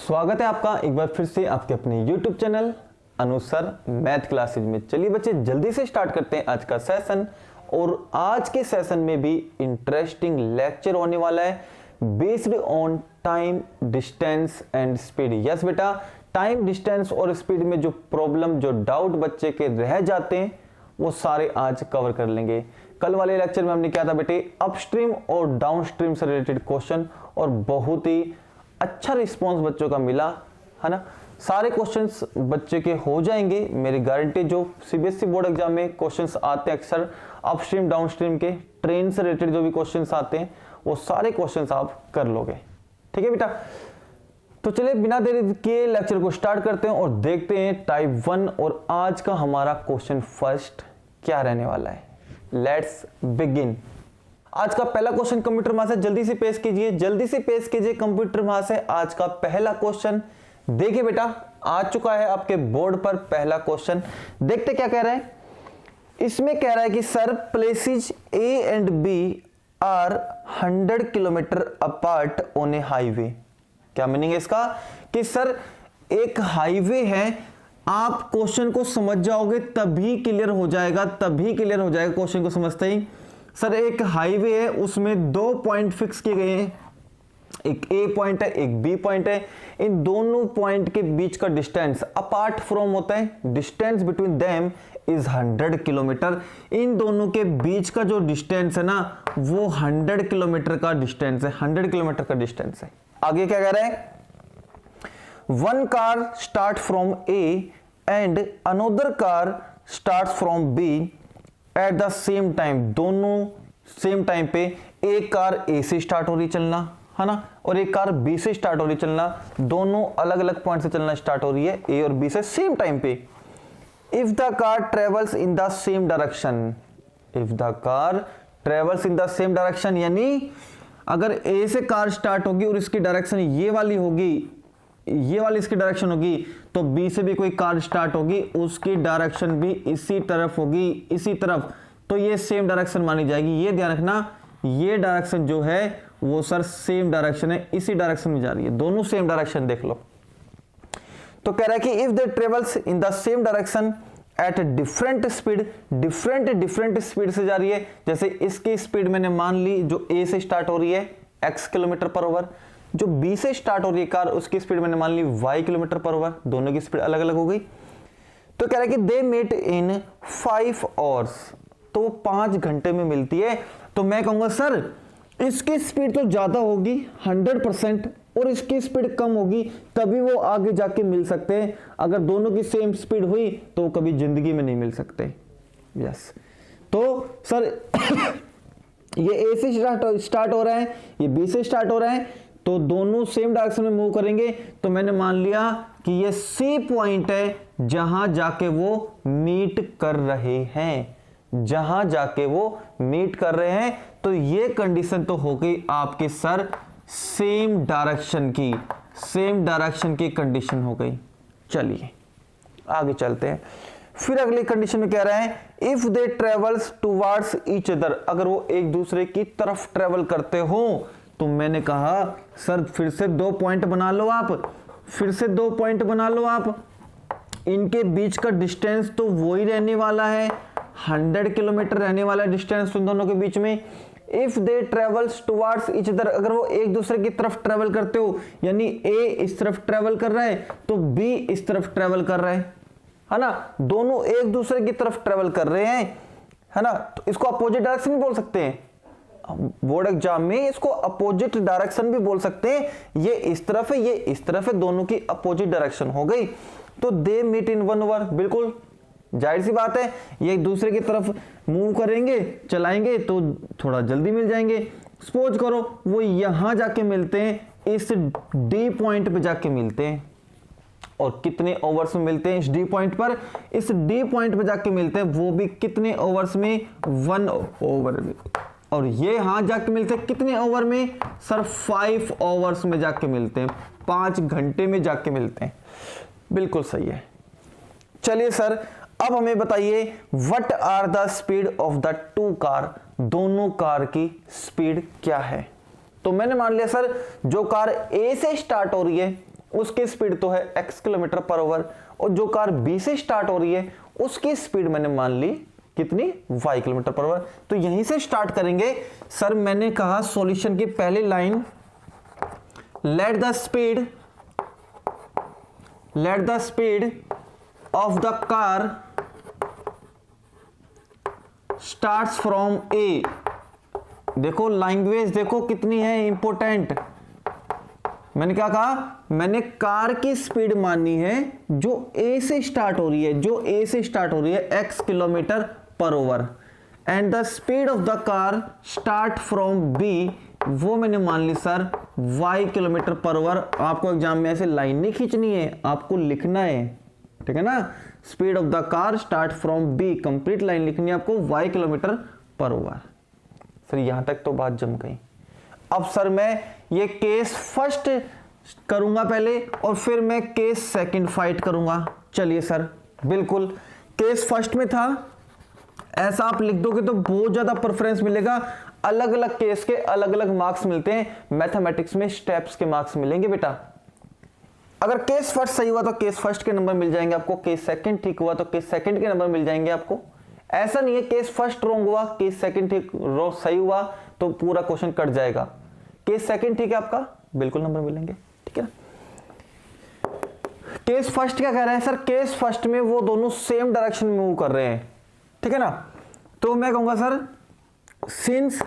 स्वागत है आपका एक बार फिर से आपके अपने YouTube चैनल अनुज सर मैथ क्लासेज में। चलिए बच्चे जल्दी से स्टार्ट करते हैं आज का सेशन। और आज के सेशन में भी इंटरेस्टिंग लेक्चर होने वाला है based on time, distance and speed. Yes बेटा, टाइम, डिस्टेंस और स्पीड में जो प्रॉब्लम, जो डाउट बच्चे के रह जाते हैं वो सारे आज कवर कर लेंगे। कल वाले लेक्चर में हमने क्या था बेटे, अपस्ट्रीम और डाउनस्ट्रीम से रिलेटेड क्वेश्चन, और बहुत ही अच्छा रिस्पांस बच्चों का मिला है ना। सारे क्वेश्चंस बच्चे के हो जाएंगे, मेरी गारंटी। जो सीबीएसई बोर्ड एग्जाम में क्वेश्चंस आते हैं अक्सर अपस्ट्रीम डाउनस्ट्रीम के, ट्रेन से रिलेटेड जो भी क्वेश्चंस आते हैं वो सारे क्वेश्चंस आप कर लोगे। ठीक है बेटा, तो चलिए बिना देरी के लेक्चर को स्टार्ट करते हैं और देखते हैं टाइप 1 और आज का हमारा क्वेश्चन फर्स्ट क्या रहने वाला है। Let's begin. आज का पहला क्वेश्चन कंप्यूटर वहां से जल्दी से पेश कीजिए, जल्दी से पेश कीजिए कंप्यूटर वहां से। आज का पहला क्वेश्चन देखिए बेटा, आ चुका है आपके बोर्ड पर पहला क्वेश्चन। देखते क्या कह रहा है। इसमें कह रहा है कि sir places A and B are 100 kilometre apart on a highway. क्या मीनिंग है इसका कि सर एक हाईवे है, आप क्वेश्चन को समझ जाओगे तभी क्लियर हो जाएगा, तभी क्लियर हो जाएगा क्वेश्चन को समझते ही। सर एक हाईवे है, उसमें 2 पॉइंट फिक्स किए गए हैं, एक ए पॉइंट है एक बी पॉइंट है। इन दोनों पॉइंट के बीच का डिस्टेंस अपार्ट फ्रॉम होता है, distance between them is 100 kilometre. इन दोनों के बीच का जो डिस्टेंस है ना वो 100 किलोमीटर का डिस्टेंस है, 100 किलोमीटर का डिस्टेंस है। आगे क्या कह रहा है, one car start from A and another car start from B at the same time. दोनों सेम टाइम पे एक कार ए से स्टार्ट हो रही चलना है ना, और एक कार बी से स्टार्ट हो रही चलना, दोनों अलग अलग पॉइंट से चलना स्टार्ट हो रही है ए और बी से सेम टाइम पे। If the car travels in the same direction, if the car travels in the same direction, यानी अगर ए से कार स्टार्ट होगी और इसकी डायरेक्शन ये वाली होगी, ये वाली इसकी डायरेक्शन होगी, तो बी से भी कोई कार स्टार्ट होगी, उसकी डायरेक्शन भी इसी तरफ होगी, इसी तरफ, तो ये सेम डायरेक्शन मानी जाएगी। ये ध्यान रखना, ये डायरेक्शन जो है वो सर सेम डायरेक्शन है, इसी डायरेक्शन में जा रही है, दोनों सेम डायरेक्शन देख लो। तो कह रहा है कि if they travels in the same direction at different speed, different speed से जा रही है। जैसे इसकी स्पीड मैंने मान ली जो ए से स्टार्ट हो रही है x किलोमीटर पर आवर, जो बी से स्टार्ट हो रही है कार उसकी स्पीड मैंने मान ली y किलोमीटर पर आवर, दोनों की स्पीड अलग अलग हो गई। तो कह रहा है कि दे मीट इन 5 आवर्स, तो 5 घंटे में मिलती है। तो मैं कहूंगा सर इसकी स्पीड तो ज्यादा होगी 100% और इसकी स्पीड कम होगी, तभी वो आगे जाके मिल सकते हैं। अगर दोनों की सेम स्पीड हुई तो कभी जिंदगी में नहीं मिल सकते। यस, तो सर ये ए से स्टार्ट हो रहा है, ये बी से स्टार्ट हो रहा है, तो दोनों सेम डायरेक्शन में मूव करेंगे। तो मैंने मान लिया कि ये सी पॉइंट है जहां जाके वो मीट कर रहे हैं, जहां जाके वो मीट कर रहे हैं। तो ये कंडीशन तो हो गई आपके सर सेम डायरेक्शन की, सेम डायरेक्शन की कंडीशन हो गई। चलिए आगे चलते हैं। फिर अगली कंडीशन में कह रहा है if they travels towards each other, अगर वो एक दूसरे की तरफ ट्रेवल करते हो। तो मैंने कहा सर फिर से 2 पॉइंट बना लो आप, फिर से 2 पॉइंट बना लो आप। इनके बीच का डिस्टेंस तो वही रहने वाला है, 100 किलोमीटर रहने वाला डिस्टेंस उन दोनों के बीच में। If they travels towards each other, अगर वो एक दूसरे की तरफ ट्रेवल करते हो, यानी ए इस तरफ ट्रेवल कर रहा है तो बी इस तरफ ट्रेवल कर रहा है ना, दोनों एक दूसरे की तरफ ट्रेवल कर रहे हैं, है ना। तो इसको अपोजिट डायरेक्शन भी बोल सकते हैं, बोर्ड एग्जाम में इसको अपोजिट डायरेक्शन भी बोल सकते हैं। ये इस तरफ है, ये इस तरफ है, दोनों की अपोजिट डायरेक्शन हो गई। तो दे मीट इन 1 आवर, बिल्कुल जाहिर सी बात है, ये एक दूसरे की तरफ मूव करेंगे, चलाएंगे तो थोड़ा जल्दी मिल जाएंगे। सपोज करो वो यहां जाके मिलते हैं, इस डी पॉइंट पे जाके मिलते हैं, और कितने ओवर्स में मिलते हैं इस डी पॉइंट पर, इस डी पॉइंट पे जाके मिलते हैं, वो भी कितने ओवर्स में, 1 ओवर में। और ये यहां जाके मिलते हैं कितने ओवर में सर, 5 ओवर्स में जाके मिलते हैं, 5 घंटे में जाके मिलते हैं। बिल्कुल सही है। चलिए सर अब हमें बताइए what are the speed of the 2 car, दोनों कार की स्पीड क्या है। तो मैंने मान लिया सर जो कार ए से स्टार्ट हो रही है उसकी स्पीड तो है x किलोमीटर पर आवर, और जो कार B से स्टार्ट हो रही है उसकी स्पीड मैंने मान ली कितनी, y किलोमीटर पर आवर। तो यहीं से स्टार्ट करेंगे। सर मैंने कहा सॉल्यूशन की पहली line, let the speed of the car starts from A. देखो लैंग्वेज देखो कितनी है इंपॉर्टेंट। मैंने क्या कहा, मैंने कार की स्पीड मानी है जो ए से स्टार्ट हो रही है, जो ए से स्टार्ट हो रही है x kilometre per hour, and the speed of the car start from B, वो मैंने मान ली sir y kilometre per hour. आपको एग्जाम में ऐसे लाइन नहीं खींचनी है, आपको लिखना है, ठीक है ना। Speed of the car start from B, complete line लिखनी है आपको y kilometre per hour. Sir यहां तक तो बात जम गई। अब सर मैं ये केस फर्स्ट करूंगा पहले और फिर मैं केस सेकंड फाइट करूंगा। चलिए सर, बिल्कुल केस फर्स्ट में था, ऐसा आप लिख दोगे तो बहुत ज्यादा प्रेफरेंस मिलेगा। अलग अलग केस के अलग अलग मार्क्स मिलते हैं, मैथमेटिक्स में स्टेप्स के मार्क्स मिलेंगे बेटा। अगर केस फर्स्ट सही हुआ तो केस फर्स्ट के नंबर मिल जाएंगे आपको, केस सेकंड ठीक हुआ तो केस सेकंड के नंबर मिल जाएंगे आपको। ऐसा नहीं है केस फर्स्ट रॉन्ग हुआ, केस सेकंड ठीक सही हुआ तो पूरा क्वेश्चन कट जाएगा। केस सेकंड ठीक है आपका, बिल्कुल नंबर मिलेंगे, ठीक है ना। केस फर्स्ट क्या कह रहा है सर, केस फर्स्ट में वो दोनों सेम डायरेक्शन में मूव कर रहे हैं, ठीक है ना। तो मैं कहूंगा sir since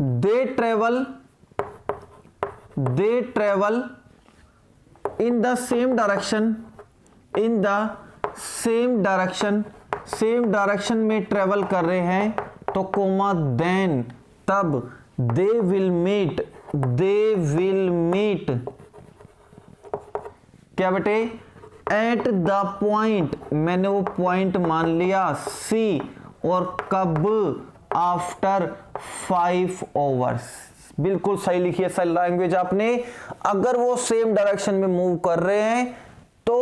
they travel in the same direction में ट्रेवल कर रहे हैं, तो कोमा देन तब दे विल मीट क्या बेटे, एट द पॉइंट, मैंने वो पॉइंट मान लिया सी, और कब, आफ्टर 5 आवर्स। बिल्कुल सही लिखी है सर लैंग्वेज आपने। अगर वो सेम डायरेक्शन में मूव कर रहे हैं तो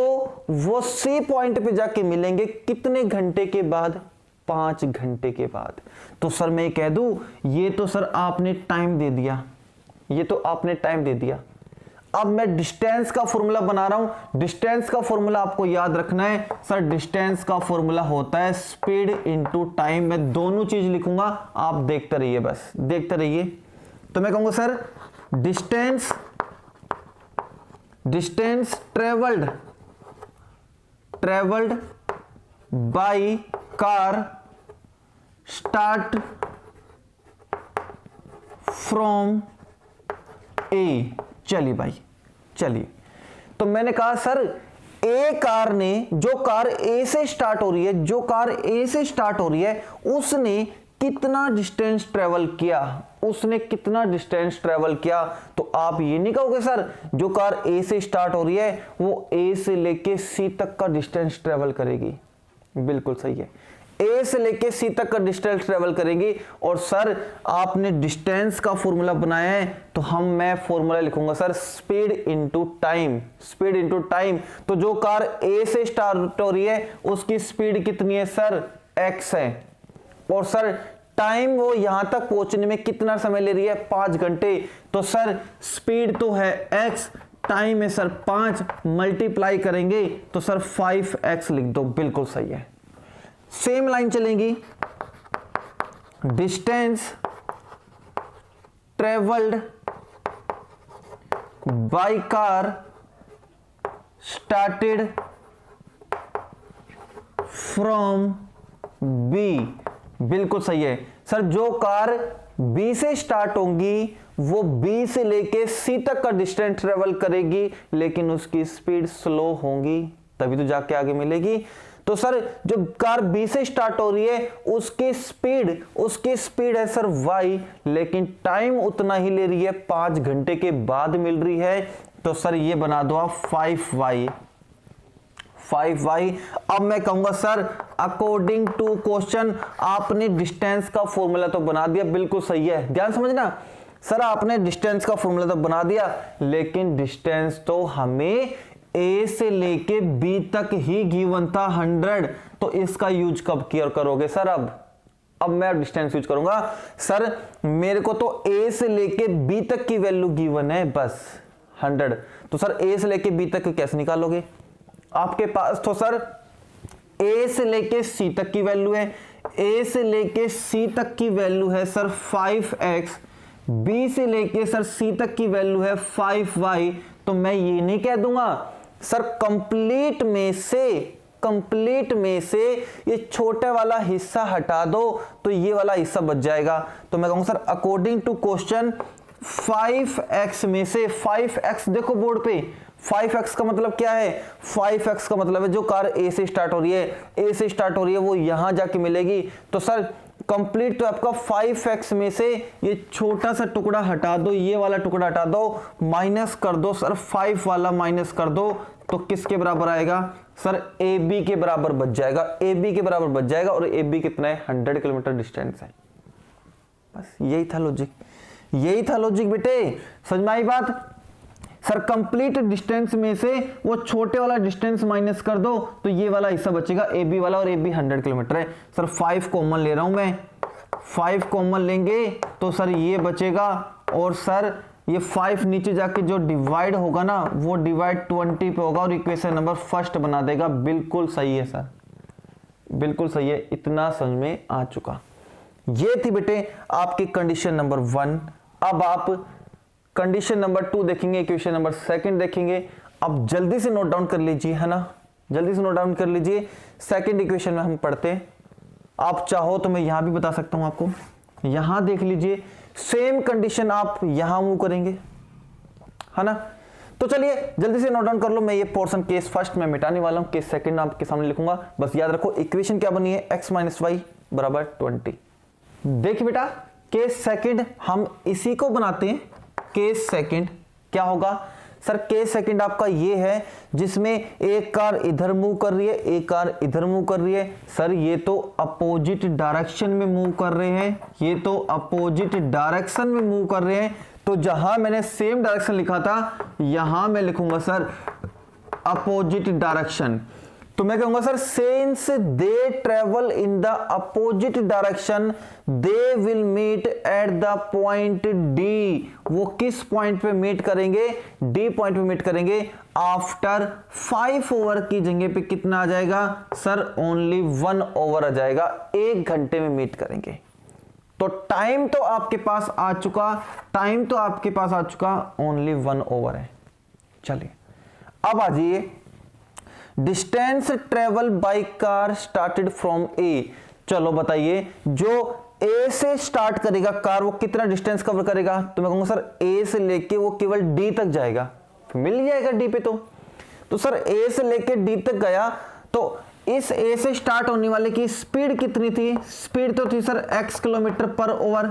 वो सी पॉइंट पे जाके मिलेंगे कितने घंटे के बाद, 5 घंटे के बाद। तो सर मैं कह दूं, ये तो सर आपने टाइम दे दिया, ये तो आपने टाइम दे दिया। अब मैं डिस्टेंस का फॉर्मूला बना रहा हूं। डिस्टेंस का फॉर्मूला आपको याद रखना है सर, डिस्टेंस का फॉर्मूला होता है स्पीड इनटू टाइम। मैं दोनों चीज लिखूंगा, आप देखते रहिए, बस देखते रहिए। तो मैं कहूंगा sir distance travelled by car start from A. चलिए भाई, चलिए। तो मैंने कहा सर ए कार ने, जो कार ए से स्टार्ट हो रही है, जो कार ए से स्टार्ट हो रही है उसने कितना डिस्टेंस ट्रेवल किया, उसने कितना डिस्टेंस ट्रेवल किया। तो आप ये नहीं कहोगे सर जो कार ए से स्टार्ट हो रही है वो ए से लेके सी तक का डिस्टेंस ट्रेवल करेगी। बिल्कुल सही है, ए से लेके सी तक का डिस्टेंस ट्रेवल करेगी। और सर आपने डिस्टेंस का फॉर्मूला बनाया है तो मैं फॉर्मूला लिखूंगा sir speed into time, speed into time. तो जो कार ए से स्टार्ट हो रही है उसकी स्पीड कितनी है सर, x है, और सर टाइम वो यहां तक पहुंचने में कितना समय ले रही है, 5 घंटे। तो सर स्पीड तो है x, टाइम है सर 5, मल्टीप्लाई करेंगे तो सर 5x लिख दो। बिल्कुल सही है, सेम लाइन चलेंगी। Distance travelled by car started from B. बिल्कुल सही है सर, जो कार बी से स्टार्ट होंगी वो बी से लेके सी तक का डिस्टेंस ट्रेवल करेगी, लेकिन उसकी स्पीड स्लो होगी, तभी तो जाके आगे मिलेगी। तो सर जो कार बी से स्टार्ट हो रही है उसकी स्पीड है सर y, लेकिन टाइम उतना ही ले रही है, 5 घंटे के बाद मिल रही है। तो सर ये बना दो आप 5y। अब मैं कहूंगा सर अकॉर्डिंग टू क्वेश्चन, आपने डिस्टेंस का फॉर्मूला तो बना दिया, बिल्कुल सही है, ध्यान समझना सर, आपने डिस्टेंस का फॉर्मूला तो बना दिया, लेकिन डिस्टेंस तो हमें ए से लेके बी तक ही गिवन था 100। तो इसका यूज कब किया करोगे सर, अब मैं डिस्टेंस यूज करूंगा। सर मेरे को तो ए से लेके बी तक की वैल्यू गिवन है, बस 100। तो सर ए से लेके बी तक कैसे निकालोगे? आपके पास तो सर ए से लेके सी तक की वैल्यू है, ए से लेके सी तक की वैल्यू है सर 5x, बी से लेके सर सी तक की वैल्यू है 5y। तो मैं ये नहीं कह दूंगा सर कंप्लीट में से ये छोटे वाला हिस्सा हटा दो तो ये वाला हिस्सा बच जाएगा। तो मैं कहूंगा sir according to question 5x में से 5x, देखो बोर्ड पे 5x का मतलब क्या है? 5x का मतलब है जो कार ए से स्टार्ट हो रही है, ए से स्टार्ट हो रही है वो यहां जाके मिलेगी। तो सर कंप्लीट तो आपका 5x में से ये छोटा सा टुकड़ा हटा दो, ये वाला टुकड़ा हटा दो, माइनस कर दो सर 5 वाला माइनस कर दो, तो किसके बराबर आएगा सर? ए बी के बराबर बच जाएगा, ए बी के बराबर बच जाएगा। और ए बी कितना है? 100 किलोमीटर डिस्टेंस है। बस यही था लॉजिक, यही था लॉजिक बेटे, समझ में आई बात? सर कंप्लीट डिस्टेंस में से वो छोटे वाला डिस्टेंस माइनस कर दो तो ये वाला हिस्सा बचेगा ए बी वाला, और ए बी 100 किलोमीटर है। सर 5 कॉमन ले रहा हूं मैं, 5 कॉमन लेंगे तो सर ये बचेगा, और सर ये 5 नीचे जाके जो डिवाइड होगा ना वो डिवाइड 20 पे होगा और इक्वेशन नंबर फर्स्ट बना देगा। बिल्कुल सही है सर, बिल्कुल सही है, इतना समझ में आ चुका। ये थी बेटे आपकी कंडीशन नंबर 1। अब आप कंडीशन नंबर 2 देखेंगे, इक्वेशन नंबर 2 देखेंगे। अब जल्दी से नोट डाउन कर लीजिए, है ना, जल्दी से नोट डाउन कर लीजिए। सेकंड इक्वेशन में हम पढ़ते हैं, आप चाहो तो मैं यहां भी बता सकता हूं आपको, यहां देख लीजिए सेम कंडीशन आप यहां मूव करेंगे, है ना। तो चलिए जल्दी से नोट डाउन कर लो। मैं ये पोर्शन केस फर्स्ट में मिटाने वाला हूं, केस सेकंड आपके सामने लिखूंगा। बस याद रखो इक्वेशन क्या बनी है, x - y बराबर 20। देखिए बेटा केस सेकंड हम इसी को बनाते हैं। केस सेकंड क्या होगा सर? केस सेकंड आपका ये है जिसमें एक कार इधर मूव कर रही है, एक कार इधर मूव कर रही है। सर ये तो अपोजिट डायरेक्शन में मूव कर रहे हैं, ये तो अपोजिट डायरेक्शन में मूव कर रहे हैं। तो जहां मैंने सेम डायरेक्शन लिखा था यहां मैं लिखूंगा सर अपोजिट डायरेक्शन। तो मैं कहूंगा sir since they travel in the opposite direction they will meet at the point D. वो किस पॉइंट पे मीट करेंगे? डी पॉइंट पे मीट करेंगे। आफ्टर 5 ओवर की जगह पे कितना आ जाएगा सर? ओनली 1 ओवर आ जाएगा, 1 घंटे में मीट करेंगे। तो टाइम तो आपके पास आ चुका, टाइम तो आपके पास आ चुका, ओनली 1 ओवर है। चलिए अब आ जाइए, distance travel by car started from A. चलो बताइए जो ए से स्टार्ट करेगा कार वो कितना डिस्टेंस कवर करेगा? तो मैं कहूंगा सर ए से लेके वो केवल डी तक जाएगा, मिल जाएगा डी पे। तो सर ए से लेके डी तक गया तो इस ए से स्टार्ट होने वाले की स्पीड कितनी थी? स्पीड तो थी सर x किलोमीटर पर ओवर।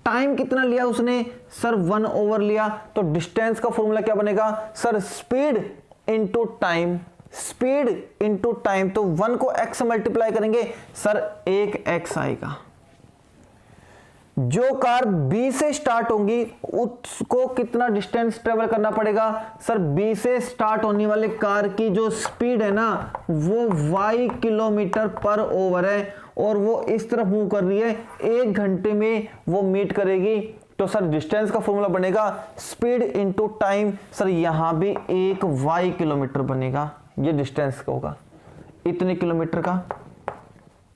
टाइम कितना लिया उसने सर? 1 ओवर लिया। तो डिस्टेंस का फॉर्मूला क्या बनेगा sir? Speed into time, speed into time. तो 1 को x से मल्टीप्लाई करेंगे सर 1x आएगा। जो कार B से स्टार्ट होगी उसको कितना डिस्टेंस ट्रेवल करना पड़ेगा सर? B से स्टार्ट होने वाले कार की जो स्पीड है ना वो y किलोमीटर पर ओवर है, और वो इस तरफ मूव कर रही है, 1 घंटे में वो मीट करेगी। तो सर डिस्टेंस का फॉर्मूला बनेगा स्पीड इंटू टाइम। सर यहां भी 1 y किलोमीटर बनेगा, ये डिस्टेंस का होगा, इतने किलोमीटर का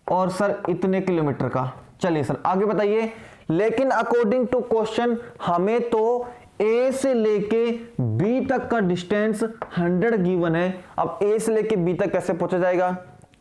और सर इतने किलोमीटर का। चलिए सर आगे बताइए। लेकिन अकॉर्डिंग टू क्वेश्चन हमें तो ए से लेके बी तक का डिस्टेंस 100 गिवन है। अब ए से लेके बी तक कैसे पहुंचा जाएगा?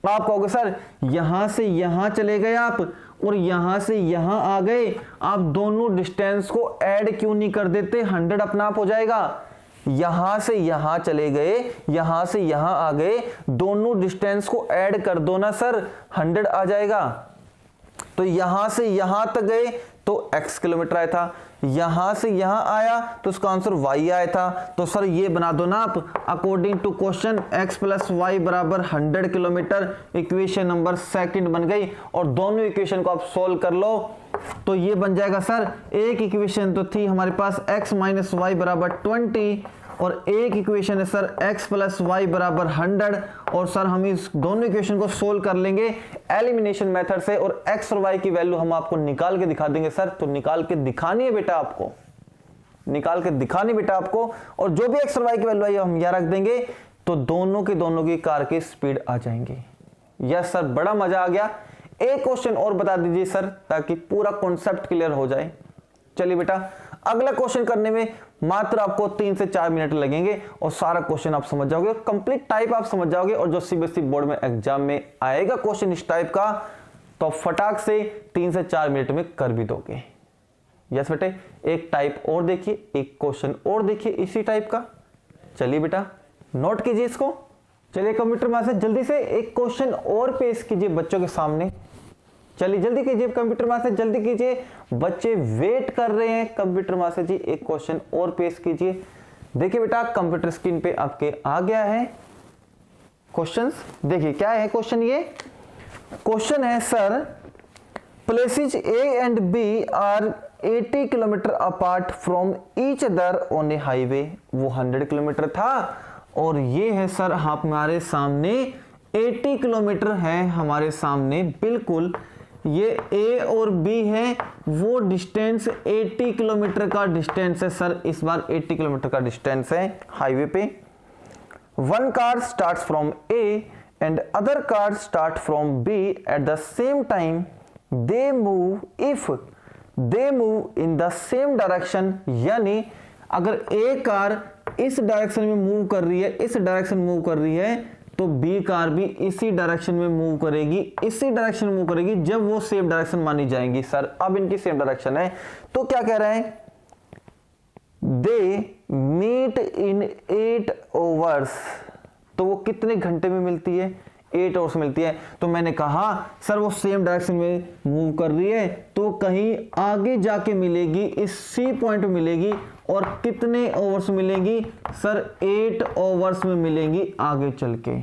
आप कहोगे सर यहां से यहां चले गए आप और यहां से यहां आ गए, आप दोनों डिस्टेंस को ऐड क्यों नहीं कर देते? 100 अपना आप हो जाएगा। यहां से यहां चले गए, यहां से यहां आ गए, दोनों डिस्टेंस को ऐड कर दो ना सर, 100 आ जाएगा। तो यहां से यहां तक गए तो x किलोमीटर आया था, यहां से यहां आया तो उसका आंसर y आया था। तो सर ये बना दो ना आप according to question x + y बराबर 100 किलोमीटर। इक्वेशन नंबर 2 बन गई, और दोनों इक्वेशन को आप सोल्व कर लो तो ये बन जाएगा सर। एक इक्वेशन तो थी हमारे पास x - y बराबर 20, और एक इक्वेशन है सर x + y बराबर 100। और सर हम इस दोनों इक्वेशन को सोल्व कर लेंगे एलिमिनेशन मेथड से, और x और y की वैल्यू हम आपको निकाल के दिखा देंगे सर। तो निकाल के दिखानी है बेटा आपको, निकाल के दिखानी बेटा आपको, और जो भी एक्स और वाई की वैल्यू आई हम यहाँ रख देंगे, तो दोनों की कार की स्पीड आ जाएंगी। यस सर, बड़ा मजा आ गया। एक क्वेश्चन और बता दीजिए सर, ताकि पूरा कॉन्सेप्ट क्लियर हो जाए। चलिए बेटा, अगला क्वेश्चन करने में मात्र आपको 3 से 4 मिनट लगेंगे और सारा क्वेश्चन आप समझ जाओगे और कंप्लीट टाइप आप समझ जाओगे। और जो सीबीएसई बोर्ड में एग्जाम में आएगा क्वेश्चन इस टाइप का, तो फटाक से 3 से 4 मिनट में कर भी दोगे। यस बेटे, एक टाइप और देखिए, एक क्वेश्चन और देखिए इसी टाइप का। चलिए बेटा, नोट कीजिए इसको। चलिए कंप्यूटर मास्टर, जल्दी से एक क्वेश्चन और पेश कीजिए बच्चों के सामने। चलिए जल्दी कीजिए कंप्यूटर मास्टर, जल्दी कीजिए, बच्चे वेट कर रहे हैं। कंप्यूटर मास्टर जी, एक क्वेश्चन और पेश कीजिए। देखिए बेटा, कंप्यूटर स्क्रीन पे आपके आ गया है क्वेश्चंस। देखिए क्या है क्वेश्चन। ये क्वेश्चन है sir, places A and B are 80 kilometre apart from each other on a highway. वो 100 किलोमीटर था, और ये है सर हमारे सामने 80 किलोमीटर है हमारे सामने। बिल्कुल, ये ए और बी है, वो डिस्टेंस 80 किलोमीटर का डिस्टेंस है सर। इस बार 80 किलोमीटर का डिस्टेंस है हाईवे पे। One car starts from A and other car start from B at the same time. They move if they move in the same direction. यानी अगर A car इस direction में move कर रही है, इस डायरेक्शन मूव कर रही है, तो बी कार भी इसी डायरेक्शन में मूव करेगी, इसी डायरेक्शन मूव करेगी जब वो सेम डायरेक्शन मानी जाएंगी। सर अब इनकी सेम डायरेक्शन है, तो क्या कह रहे हैं, दे मीट इन 8 आवर्स। तो वो कितने घंटे में मिलती है, 8 आवर्स मिलती है। तो मैंने कहा सर वो सेम डायरेक्शन में मूव कर रही है, तो कहीं आगे जाके मिलेगी, इस सी पॉइंट में मिलेगी, और कितने आवर्स मिलेंगी सर, 8 आवर्स में मिलेंगी आगे चल के।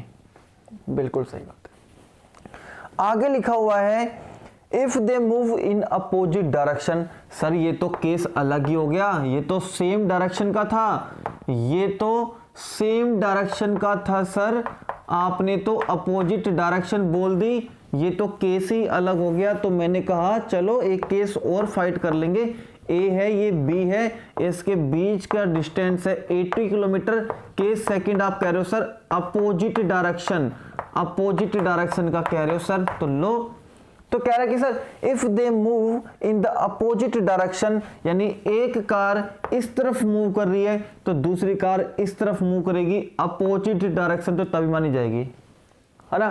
बिल्कुल सही बात है। आगे लिखा हुआ है if they move in opposite direction. Sir ये तो केस अलग ही हो गया, ये तो सेम डायरेक्शन का था, ये तो सेम डायरेक्शन का था सर, आपने तो अपोजिट डायरेक्शन बोल दी, ये तो केस ही अलग हो गया। तो मैंने कहा चलो एक केस और फाइट कर लेंगे। ए है, ये बी है, इसके बीच का डिस्टेंस है 80 किलोमीटर। केस सेकंड आप कह रहे हो sir opposite direction, opposite direction का कह रहे हो सर। तो लो, तो कह रहा है कि sir if they move in the opposite direction, यानी एक कार इस तरफ मूव कर रही है तो दूसरी कार इस तरफ मूव करेगी, अपोजिट डायरेक्शन, तो तभी मानी जाएगी, है ना।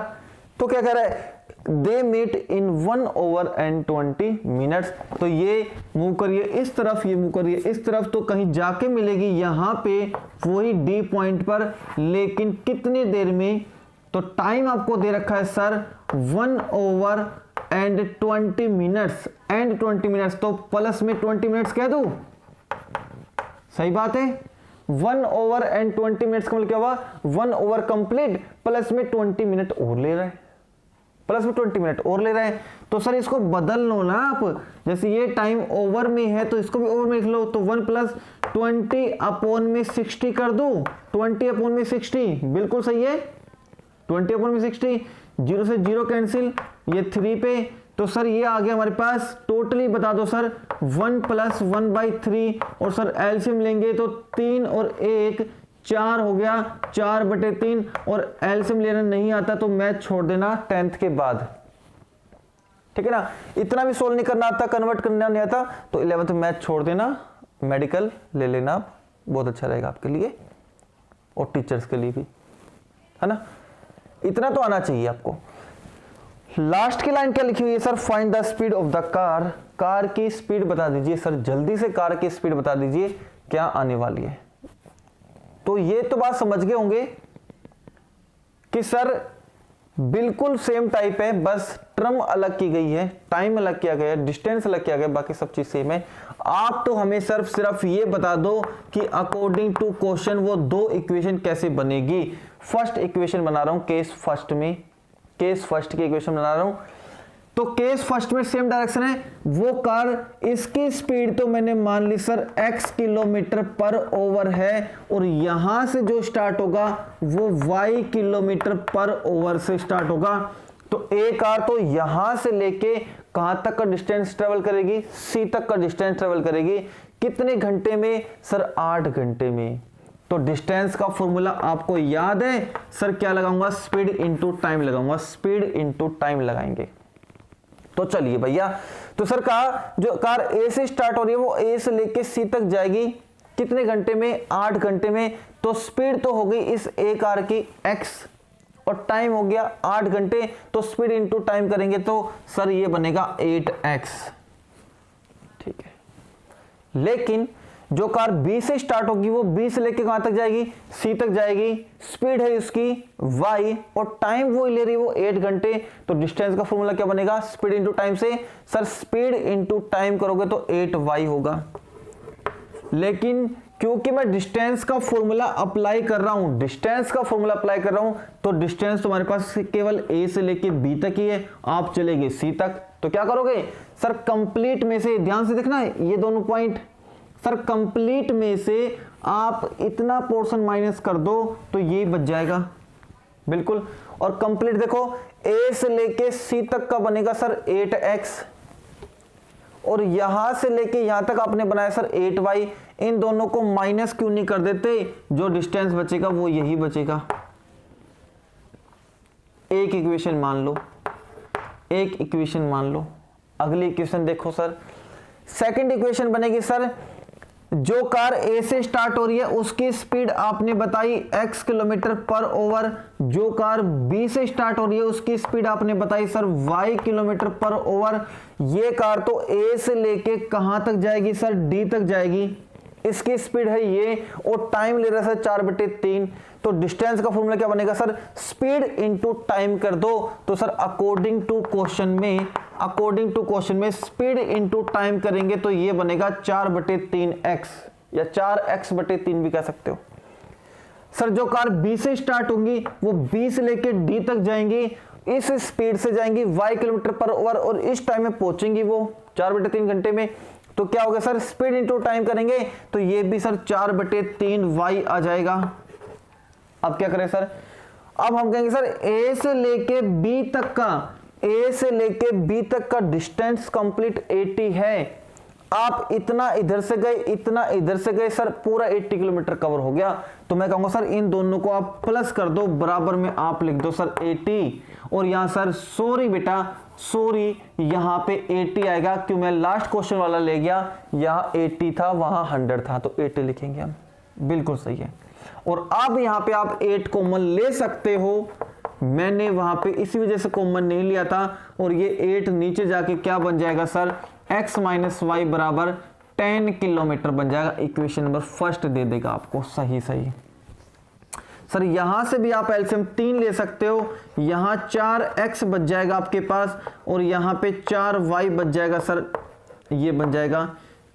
तो क्या कह रहा है, they meet in 1 hour and 20 minutes। तो ये मूव करिए इस तरफ, ये मूव करिए इस तरफ, तो कहीं जाके मिलेगी यहां पे वही डी पॉइंट पर, लेकिन कितनी देर में। तो टाइम आपको दे रखा है sir 1 hour and 20 minutes, and 20 minutes, तो प्लस में 20 मिनट्स कह दूं, सही बात है। 1 hour and 20 मिनट्स का मतलब क्या हुआ, 1 hour कंप्लीट प्लस में 20 मिनट और ले रहे हैं, प्लस में 20 मिनट और ले रहे हैं। तो सर इसको बदल लो ना आप, जैसे ये टाइम ओवर में है तो इसको भी ओवर में लिख लो। तो 1 + 20 अपॉन में 60 कर दूं, 20 अपॉन में 60, बिल्कुल सही है, 20 अपॉन में 60, 0 से 0 कैंसिल, ये 3 पे। तो सर ये आ गया हमारे पास, टोटली बता दो सर 1 + 1/3, और सर एलसीएम लेंगे तो 3 और 1 4 हो गया, 4/3, और एलसीएम लेना नहीं आता तो मैथ छोड़ देना 10th के बाद, ठीक है ना। इतना भी सोल्व नहीं करना आता, कन्वर्ट करना नहीं आता, तो 11th में मैथ छोड़ देना, मेडिकल ले लेना, बहुत अच्छा रहेगा आपके लिए और टीचर्स के लिए भी, है ना। इतना तो आना चाहिए आपको। लास्ट की लाइन क्या लिखी हुई है sir, find the speed of the car. Car की स्पीड बता दीजिए सर, जल्दी से कार की स्पीड बता दीजिए क्या आने वाली है। तो ये तो बात समझ गए होंगे कि सर बिल्कुल सेम टाइप है, बस टर्म अलग की गई है, टाइम अलग किया गया है, डिस्टेंस अलग किया गया, बाकी सब चीज सेम है। आप तो हमें सिर्फ ये बता दो कि अकॉर्डिंग टू क्वेश्चन वो 2 इक्वेशन कैसे बनेगी। फर्स्ट इक्वेशन बना रहा हूं केस फर्स्ट में, केस फर्स्ट की इक्वेशन बना रहा हूं। तो केस फर्स्ट में सेम डायरेक्शन है, वो कार, इसकी स्पीड तो मैंने मान ली सर x km/h है, और यहां से जो स्टार्ट होगा वो y km/h से स्टार्ट होगा। तो ए कार तो यहां से लेके कहां तक का डिस्टेंस ट्रेवल करेगी, C तक का डिस्टेंस ट्रेवल करेगी, कितने घंटे में सर? 8 घंटे में। तो डिस्टेंस का फॉर्मूला आपको याद है सर, क्या लगाऊंगा? स्पीड इनटू टाइम लगाऊंगा, स्पीड इनटू टाइम लगाएंगे। तो चलिए भैया, तो सर कहा जो कार ए से स्टार्ट हो रही है वो ए से लेके सी तक जाएगी कितने घंटे में? 8 घंटे में। तो स्पीड तो हो गई इस ए कार की x और टाइम हो गया 8 घंटे, तो स्पीड इनटू टाइम करेंगे तो सर ये बनेगा 8x। ठीक है, लेकिन जो कार B से स्टार्ट होगी वो B से लेके कहां तक जाएगी? C तक जाएगी। स्पीड है उसकी y और टाइम वो ले रही है वो 8 घंटे। तो डिस्टेंस का फॉर्मूला क्या बनेगा? स्पीड इनटू टाइम से सर स्पीड इनटू टाइम करोगे तो 8y होगा। लेकिन क्योंकि मैं डिस्टेंस का फॉर्मूला अप्लाई कर रहा हूं, डिस्टेंस का फॉर्मूला अप्लाई कर रहा हूं, तो डिस्टेंस तुम्हारे पास केवल A से लेके B तक ही है, आप चलेंगे C तक। तो क्या करोगे सर? कंप्लीट में से, ध्यान से देखना है ये दोनों पॉइंट, सर कंप्लीट में से आप इतना पोर्शन माइनस कर दो तो ये बच जाएगा बिल्कुल। और कंप्लीट देखो A से लेके C तक का बनेगा सर 8x और यहां से लेके यहां तक आपने बनाया सर 8y। इन दोनों को माइनस क्यों नहीं कर देते? जो डिस्टेंस बचेगा वो यही बचेगा। एक इक्वेशन मान लो, एक इक्वेशन मान लो। अगली इक्वेशन देखो सर, सेकंड इक्वेशन बनेगी सर, जो कार A से स्टार्ट हो रही है उसकी स्पीड आपने बताई x किलोमीटर पर ओवर, जो कार B से स्टार्ट हो रही है उसकी स्पीड आपने बताई सर y किलोमीटर पर ओवर। ये कार तो A से लेके कहां तक जाएगी सर? D तक जाएगी। इसकी स्पीड है ये और टाइम ले रहा है सर 4/3। तो डिस्टेंस का फॉर्मूला क्या बनेगा सर? स्पीड इनटू टाइम कर दो तो सर अकॉर्डिंग टू क्वेश्चन में स्पीड इनटू टाइम करेंगे तो ये बनेगा 4/3x या 4x/3 भी कह सकते हो। सर जो कार B से स्टार्ट होंगी वो B से लेके D तक जाएंगी, इस स्पीड से जाएंगी y किलोमीटर पर ओवर और इस टाइम में पहुंचेंगी वो 4/3 घंटे में। तो क्या होगा सर? स्पीड इनटू टाइम करेंगे तो ये भी सर 4/3y आ जाएगा। अब क्या करें सर? अब हम कहेंगे सर A से लेके B तक का डिस्टेंस कंप्लीट 80 है। आप इतना इधर से गए, इतना इधर से गए, सर पूरा 80 किलोमीटर कवर हो गया। तो मैं कहूंगा सर इन दोनों को आप प्लस कर दो, बराबर में आप लिख दो सर 80 और यहां सर सॉरी बेटा, सॉरी यहां पे 80 आएगा क्यों मैं लास्ट क्वेश्चन वाला ले गया, यहां 80 था वहां 100 था तो 80 लिखेंगे हम। बिल्कुल सही है। और अब यहां पे आप 8 कॉमन ले सकते हो, मैंने वहां पे इसी वजह से कॉमन नहीं लिया था। और ये 8 नीचे जाके क्या बन जाएगा सर? x माइनस वाई बराबर 10 किलोमीटर बन जाएगा। इक्वेशन नंबर फर्स्ट दे देगा आपको सही। सर यहां से भी आप एलसीएम 3 ले सकते हो, यहां 4x बच जाएगा आपके पास और यहां पे 4y बच जाएगा सर, ये बन जाएगा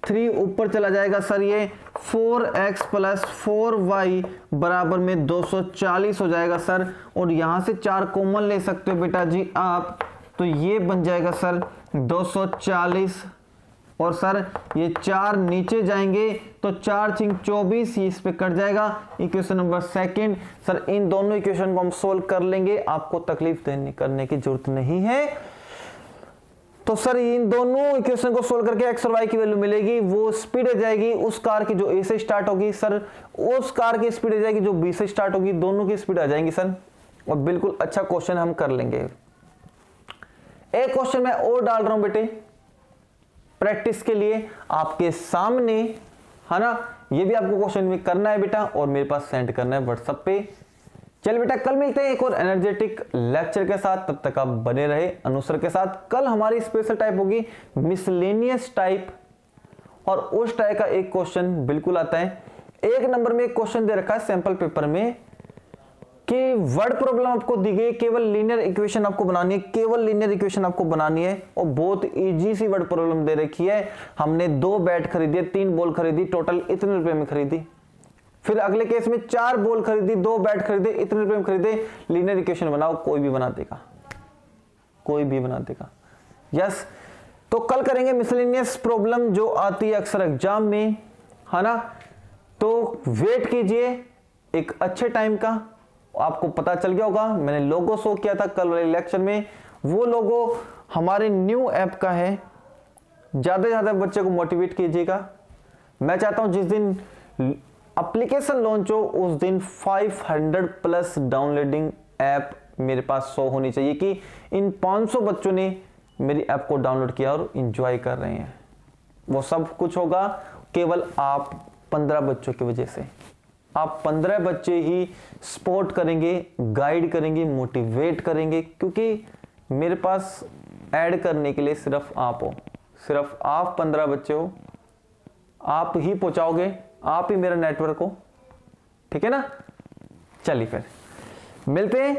3 ऊपर चला जाएगा सर, ये 4x प्लस 4y बराबर में 240 हो जाएगा सर। और यहां से 4 कॉमन ले सकते हो बेटा जी आप, तो ये बन जाएगा सर 240 और सर ये 4 नीचे जाएंगे तो 4 × 24 इस पे कट जाएगा। Equation number second. सर इन दोनों इक्वेशन को हम सोल्व कर लेंगे, आपको तकलीफ करने की जरूरत नहीं है। तो सर इन दोनों इक्वेशन को सोल्व करके x और y की वैल्यू मिलेगी, वो स्पीड आ जाएगी उस कार की जो A से स्टार्ट होगी, सर उस कार की स्पीड आ जाएगी जो B से स्टार्ट होगी, दोनों की स्पीड आ जाएंगी सर। और बिल्कुल अच्छा क्वेश्चन हम कर लेंगे। एक क्वेश्चन मैं और डाल रहा हूं बेटे प्रैक्टिस के लिए आपके सामने, है ना। ये भी आपको क्वेश्चन भी करना है बेटा और मेरे पास सेंड करना है व्हाट्सएप पे। चल बेटा कल मिलते हैं एक और एनर्जेटिक लेक्चर के साथ, तब तक आप बने रहे अनुसर के साथ। कल हमारी स्पेशल टाइप होगी मिसलेनियस टाइप और उस टाइप का एक क्वेश्चन बिल्कुल आता है। 1 नंबर में एक क्वेश्चन दे रखा है सैंपल पेपर में कि वर्ड प्रॉब्लम आपको दी गई, केवल लीनियर इक्वेशन आपको बनानी है, केवल लीनियर इक्वेशन आपको बनानी है और बहुत इजी सी वर्ड प्रॉब्लम दे रखी है। हमने 2 बैट खरीदी, 3 बॉल खरीदी, टोटल इतने रुपए में खरीदी। फिर अगले केस में 4 बॉल खरीदी, 2 बैट खरीदे, इतने रुपए में खरीदे। लीनियर इक्वेशन बनाओ, कोई भी बना देगा, कोई भी बना देगा। यस, तो कल करेंगे मिसलेनियस प्रॉब्लम जो आती है अक्सर एग्जाम में, है ना। तो वेट कीजिए एक अच्छे टाइम का, आपको पता चल गया होगा मैंने लोगो शो किया था कल वाले लेक्चर में, वो लोगो हमारे न्यू ऐप का है। ज्यादा से ज्यादा बच्चे को मोटिवेट कीजिएगा, मैं चाहता हूं जिस दिन एप्लीकेशन लॉन्च हो उस दिन 500 प्लस डाउनलोडिंग ऐप मेरे पास 100 होनी चाहिए कि इन 500 बच्चों ने मेरी ऐप को डाउनलोड किया और इंजॉय कर रहे हैं। वो सब कुछ होगा केवल आप 15 बच्चों की वजह से। आप 15 बच्चे ही सपोर्ट करेंगे, गाइड करेंगे, मोटिवेट करेंगे, क्योंकि मेरे पास ऐड करने के लिए सिर्फ आप हो, सिर्फ आप 15 बच्चे हो, आप ही पहुंचाओगे, आप ही मेरा नेटवर्क हो, ठीक है ना। चलिए फिर मिलते हैं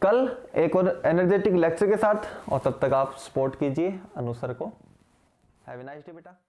कल एक और एनर्जेटिक लेक्चर के साथ, और तब तक आप सपोर्ट कीजिए अनु सर को। हैव ए नाइस डे बेटा।